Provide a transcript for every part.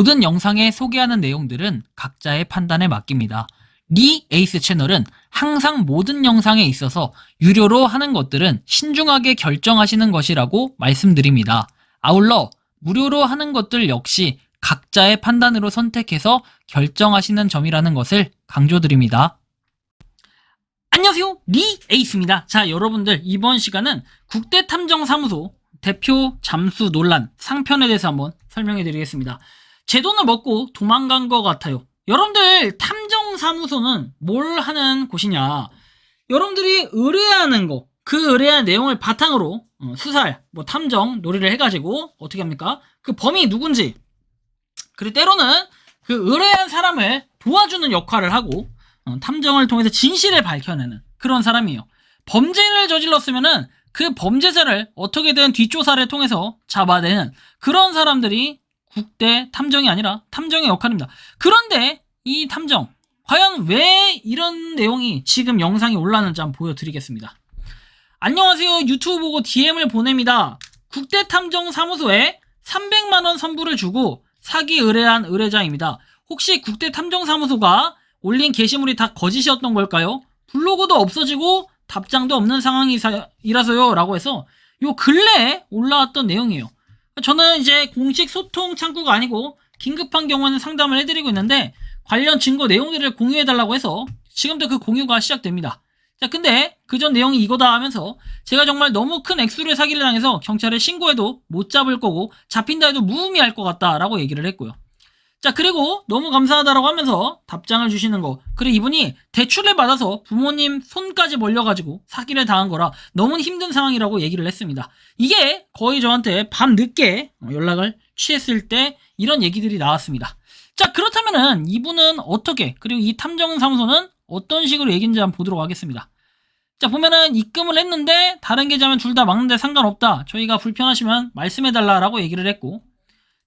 모든 영상에 소개하는 내용들은 각자의 판단에 맡깁니다. 리 에이스 채널은 항상 모든 영상에 있어서 유료로 하는 것들은 신중하게 결정하시는 것이라고 말씀드립니다. 아울러 무료로 하는 것들 역시 각자의 판단으로 선택해서 결정하시는 점이라는 것을 강조드립니다. 안녕하세요, 리 에이스입니다. 자, 여러분들, 이번 시간은 국대탐정사무소 대표 잠수 논란 상편에 대해서 한번 설명해 드리겠습니다. 제 돈을 먹고 도망간 것 같아요. 여러분들, 탐정사무소는 뭘 하는 곳이냐? 여러분들이 의뢰하는 거, 그 의뢰한 내용을 바탕으로 수사, 탐정 놀이를 해가지고 어떻게 합니까? 그 범인이 누군지, 그리고 때로는 그 의뢰한 사람을 도와주는 역할을 하고 탐정을 통해서 진실을 밝혀내는 그런 사람이에요. 범죄를 저질렀으면은 그 범죄자를 어떻게든 뒷조사를 통해서 잡아내는 그런 사람들이 국대 탐정이 아니라 탐정의 역할입니다. 그런데 이 탐정, 과연 왜 이런 내용이 지금 영상에 올라왔는지 한번 보여드리겠습니다. 안녕하세요, 유튜브 보고 DM을 보냅니다. 국대 탐정 사무소에 300만원 선불을 주고 사기 의뢰한 의뢰자입니다. 혹시 국대 탐정 사무소가 올린 게시물이 다 거짓이었던 걸까요? 블로그도 없어지고 답장도 없는 상황이라서요 라고 해서 요 근래에 올라왔던 내용이에요. 저는 이제 공식 소통 창구가 아니고 긴급한 경우는 상담을 해드리고 있는데 관련 증거 내용들을 공유해달라고 해서 지금도 그 공유가 시작됩니다. 자, 근데 그전 내용이 이거다 하면서 제가 정말 너무 큰 액수를 사기를 당해서 경찰에 신고해도 못 잡을 거고 잡힌다 해도 무의미할 것 같다라고 얘기를 했고요. 자, 그리고 너무 감사하다라고 하면서 답장을 주시는 거, 그리고 이분이 대출을 받아서 부모님 손까지 벌려가지고 사기를 당한 거라 너무 힘든 상황이라고 얘기를 했습니다. 이게 거의 저한테 밤늦게 연락을 취했을 때 이런 얘기들이 나왔습니다. 자, 그렇다면은 이분은 어떻게, 그리고 이 탐정사무소는 어떤 식으로 얘기인지 한번 보도록 하겠습니다. 자, 보면은 입금을 했는데 다른 계좌면 둘 다 막는데 상관없다, 저희가 불편하시면 말씀해달라라고 얘기를 했고,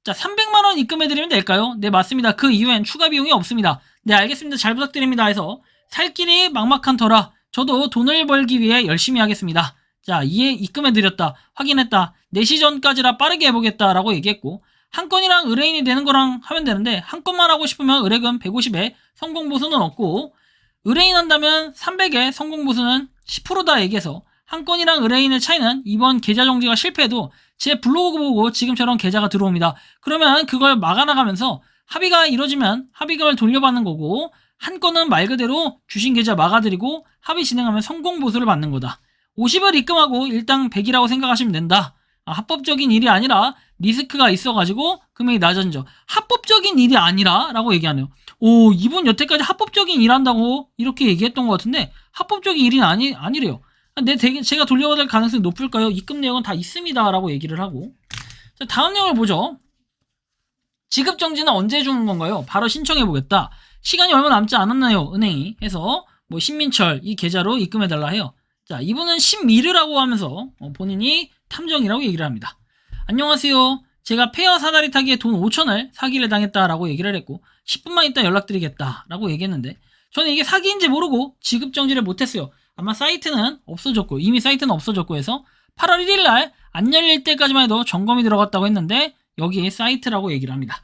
자, 300만원 입금해드리면 될까요? 네, 맞습니다. 그 이후엔 추가 비용이 없습니다. 네, 알겠습니다. 잘 부탁드립니다 해서 살 길이 막막한 터라 저도 돈을 벌기 위해 열심히 하겠습니다. 자, 이에 입금해드렸다, 확인했다, 4시 전까지라 빠르게 해보겠다라고 얘기했고, 한 건이랑 의뢰인이 되는 거랑 하면 되는데 한 건만 하고 싶으면 의뢰금 150에 성공보수는 없고, 의뢰인 한다면 300에 성공보수는 10%다 얘기해서 한 건이랑 의뢰인의 차이는 이번 계좌 정지가 실패해도 제 블로그 보고 지금처럼 계좌가 들어옵니다. 그러면 그걸 막아나가면서 합의가 이루어지면 합의금을 돌려받는 거고, 한 건은 말 그대로 주신 계좌 막아드리고 합의 진행하면 성공보수를 받는 거다. 50을 입금하고 일당 100이라고 생각하시면 된다. 합법적인 일이 아니라 리스크가 있어가지고 금액이 낮아져. 합법적인 일이 아니라 라고 얘기하네요. 오, 이분 여태까지 합법적인 일 한다고 이렇게 얘기했던 것 같은데 합법적인 일이 아니래요. 제가 돌려받을 가능성이 높을까요? 입금 내역은 다 있습니다 라고 얘기를 하고, 자, 다음 내용을 보죠. 지급정지는 언제 주는 건가요? 바로 신청해보겠다. 시간이 얼마 남지 않았나요? 은행이 해서 신민철 이 계좌로 입금해달라 해요. 자, 이분은 신미르라고 하면서 본인이 탐정이라고 얘기를 합니다. 안녕하세요, 제가 페어 사다리 타기에 돈 5천을 사기를 당했다라고 얘기를 했고 10분만 있다 연락드리겠다 라고 얘기했는데, 저는 이게 사기인지 모르고 지급정지를 못했어요. 아마 사이트는 없어졌고, 이미 사이트는 없어졌고 해서 8월 1일날 안 열릴 때까지만 해도 점검이 들어갔다고 했는데 여기에 사이트라고 얘기를 합니다.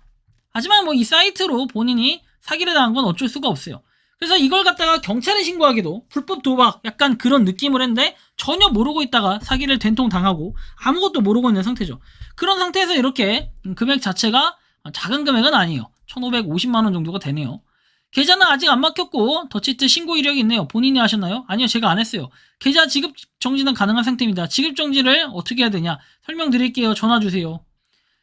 하지만 이 사이트로 본인이 사기를 당한 건 어쩔 수가 없어요. 그래서 이걸 갖다가 경찰에 신고하기도 불법 도박 약간 그런 느낌을 했는데 전혀 모르고 있다가 사기를 된통 당하고 아무것도 모르고 있는 상태죠. 그런 상태에서 이렇게 금액 자체가 작은 금액은 아니에요. 1,550만원 정도가 되네요. 계좌는 아직 안 막혔고 더치트 신고 이력이 있네요. 본인이 하셨나요? 아니요, 제가 안 했어요. 계좌 지급 정지는 가능한 상태입니다. 지급 정지를 어떻게 해야 되냐 설명드릴게요. 전화 주세요.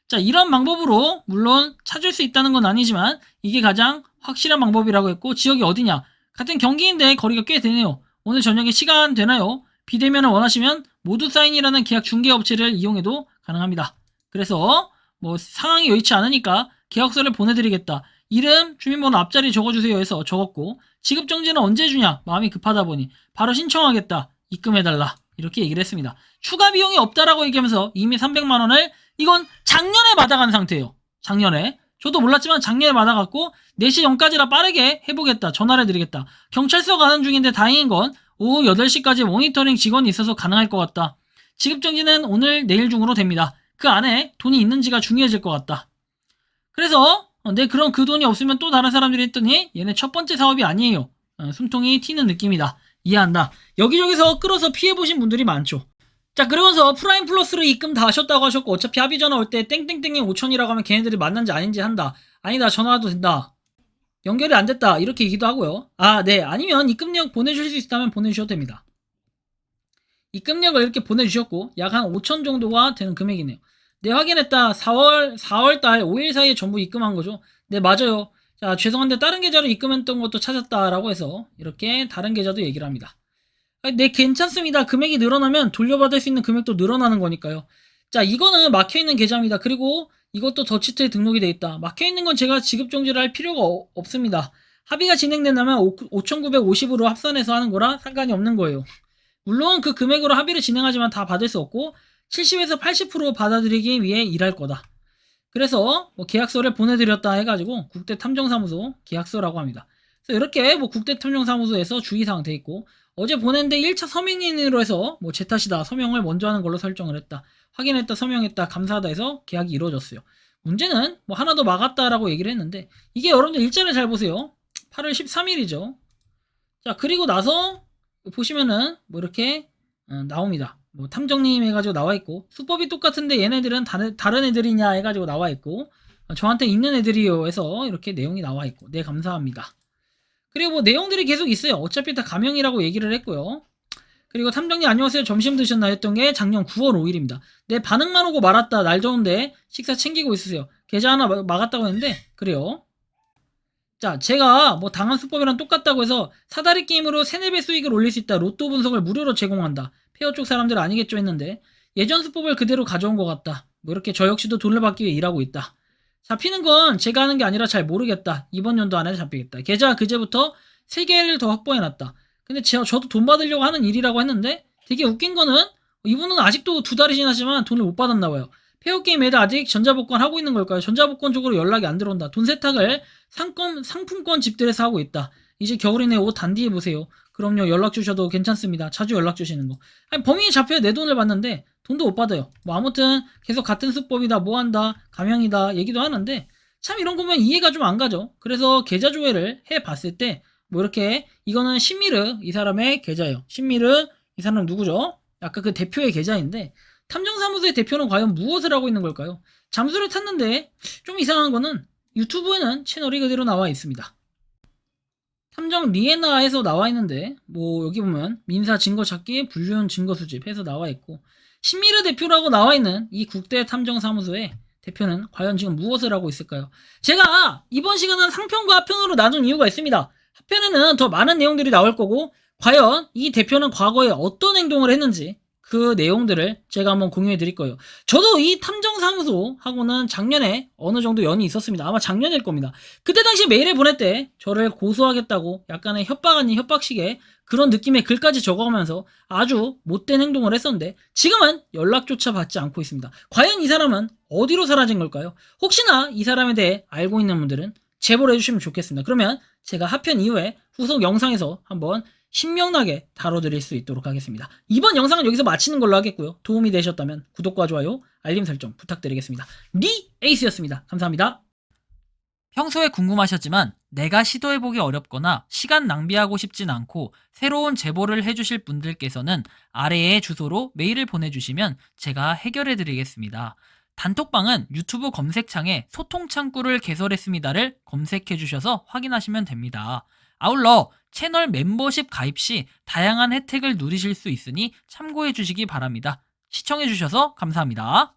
자, 이런 방법으로 물론 찾을 수 있다는 건 아니지만 이게 가장 확실한 방법이라고 했고, 지역이 어디냐, 같은 경기인데 거리가 꽤 되네요. 오늘 저녁에 시간 되나요? 비대면을 원하시면 모두 사인이라는 계약 중개업체를 이용해도 가능합니다. 그래서 상황이 여의치 않으니까 계약서를 보내드리겠다, 이름, 주민번호 앞자리 적어주세요 해서 적었고, 지급정지는 언제 주냐, 마음이 급하다 보니 바로 신청하겠다, 입금해달라 이렇게 얘기를 했습니다. 추가 비용이 없다라고 얘기하면서 이미 300만원을 이건 작년에 받아간 상태예요. 작년에 저도 몰랐지만 작년에 받아갔고 4시 전까지라 빠르게 해보겠다, 전화를 해드리겠다, 경찰서 가는 중인데 다행인 건 오후 8시까지 모니터링 직원이 있어서 가능할 것 같다, 지급정지는 오늘 내일 중으로 됩니다, 그 안에 돈이 있는지가 중요해질 것 같다. 그래서 네, 그럼 그 돈이 없으면 또 다른 사람들이 했더니 얘네 첫 번째 사업이 아니에요. 숨통이 튀는 느낌이다. 이해한다. 여기저기서 끌어서 피해보신 분들이 많죠. 자, 그러면서 프라임 플러스를 입금 다 하셨다고 하셨고, 어차피 합의 전화 올 때 땡땡땡이 5천이라고 하면 걔네들이 만난지 아닌지 한다. 아니다, 전화도 된다. 연결이 안 됐다. 이렇게 얘기도 하고요. 아, 네. 아니면 입금력 보내주실 수 있다면 보내주셔도 됩니다. 입금력을 이렇게 보내주셨고, 약 한 5천 정도가 되는 금액이네요. 네, 확인했다. 4월달 5일 사이에 전부 입금한 거죠. 네, 맞아요. 자, 죄송한데 다른 계좌로 입금했던 것도 찾았다라고 해서 이렇게 다른 계좌도 얘기를 합니다. 네, 괜찮습니다. 금액이 늘어나면 돌려받을 수 있는 금액도 늘어나는 거니까요. 자, 이거는 막혀있는 계좌입니다. 그리고 이것도 더치트에 등록이 돼 있다. 막혀있는 건 제가 지급 정지를 할 필요가 없습니다. 합의가 진행된다면 5,950으로 합산해서 하는 거라 상관이 없는 거예요. 물론 그 금액으로 합의를 진행하지만 다 받을 수 없고 70에서 80% 받아들이기 위해 일할 거다. 그래서 뭐 계약서를 보내드렸다 해가지고 국대탐정사무소 계약서라고 합니다. 그래서 이렇게 뭐 국대탐정사무소에서 주의사항 돼 있고, 어제 보냈는데 1차 서명인으로 해서 뭐 제 탓이다, 서명을 먼저 하는 걸로 설정을 했다, 확인했다, 서명했다, 감사하다 해서 계약이 이루어졌어요. 문제는 뭐 하나 더 막았다라고 얘기를 했는데, 이게 여러분들 일자를 잘 보세요. 8월 13일이죠. 자, 그리고 나서 보시면은 뭐 이렇게 나옵니다. 뭐 탐정님 해가지고 나와 있고, 수법이 똑같은데 얘네들은 다른 애들이냐 해가지고 나와 있고, 저한테 있는 애들이요 해서 이렇게 내용이 나와 있고, 네, 감사합니다. 그리고 뭐 내용들이 계속 있어요. 어차피 다 가명이라고 얘기를 했고요. 그리고 탐정님 안녕하세요, 점심 드셨나 했던 게 작년 9월 5일입니다. 네, 반응만 오고 말았다. 날 좋은데 식사 챙기고 있으세요. 계좌 하나 막았다고 했는데 그래요. 자, 제가 뭐 당한 수법이랑 똑같다고 해서 사다리 게임으로 3, 4배 수익을 올릴 수 있다, 로또 분석을 무료로 제공한다, 페어 쪽 사람들 아니겠죠 했는데 예전 수법을 그대로 가져온 것 같다. 뭐 이렇게 저 역시도 돈을 받기 위해 일하고 있다. 잡히는 건 제가 하는 게 아니라 잘 모르겠다. 이번 연도 안에 잡히겠다. 계좌 그제부터 3개를 더 확보해놨다. 근데 저도 돈 받으려고 하는 일이라고 했는데 되게 웃긴 거는 이분은 아직도 2달이 지났지만 돈을 못 받았나 봐요. 페어게임 애들 아직 전자복권 하고 있는 걸까요? 전자복권 쪽으로 연락이 안 들어온다. 돈 세탁을 상품권 집들에서 하고 있다. 이제 겨울이네, 옷 단디 해보세요. 그럼요, 연락 주셔도 괜찮습니다. 자주 연락 주시는 거. 아니, 범인이 잡혀야 내 돈을 받는데 돈도 못 받아요. 뭐 아무튼 계속 같은 수법이다, 뭐한다, 가명이다 얘기도 하는데, 참 이런 거면 이해가 좀 안 가죠. 그래서 계좌 조회를 해봤을 때 뭐 이렇게, 이거는 신미르 이 사람의 계좌예요. 신미르 이 사람 누구죠? 아까 그 대표의 계좌인데, 탐정사무소의 대표는 과연 무엇을 하고 있는 걸까요? 잠수를 탔는데 좀 이상한 거는 유튜브에는 채널이 그대로 나와 있습니다. 탐정 리에나에서 나와 있는데 뭐 여기 보면 민사 증거 찾기, 불륜 증거 수집 해서 나와 있고, 신미르 대표라고 나와 있는 이 국대 탐정사무소의 대표는 과연 지금 무엇을 하고 있을까요? 제가 이번 시간은 상편과 하편으로 나눈 이유가 있습니다. 하편에는 더 많은 내용들이 나올 거고, 과연 이 대표는 과거에 어떤 행동을 했는지 그 내용들을 제가 한번 공유해 드릴 거예요. 저도 이 탐정사무소하고는 작년에 어느 정도 연이 있었습니다. 아마 작년일 겁니다. 그때 당시 메일을 보낼 때 저를 고소하겠다고 약간의 협박 아닌 협박식의 그런 느낌의 글까지 적어가면서 아주 못된 행동을 했었는데, 지금은 연락조차 받지 않고 있습니다. 과연 이 사람은 어디로 사라진 걸까요? 혹시나 이 사람에 대해 알고 있는 분들은 제보를 해주시면 좋겠습니다. 그러면 제가 하편 이후에 후속 영상에서 한번 신명나게 다뤄드릴 수 있도록 하겠습니다. 이번 영상은 여기서 마치는 걸로 하겠고요. 도움이 되셨다면 구독과 좋아요, 알림 설정 부탁드리겠습니다. 리 에이스였습니다. 감사합니다. 평소에 궁금하셨지만 내가 시도해보기 어렵거나 시간 낭비하고 싶진 않고 새로운 제보를 해주실 분들께서는 아래의 주소로 메일을 보내주시면 제가 해결해드리겠습니다. 단톡방은 유튜브 검색창에 소통창구를 개설했습니다를 검색해주셔서 확인하시면 됩니다. 아울러 채널 멤버십 가입 시 다양한 혜택을 누리실 수 있으니 참고해 주시기 바랍니다. 시청해 주셔서 감사합니다.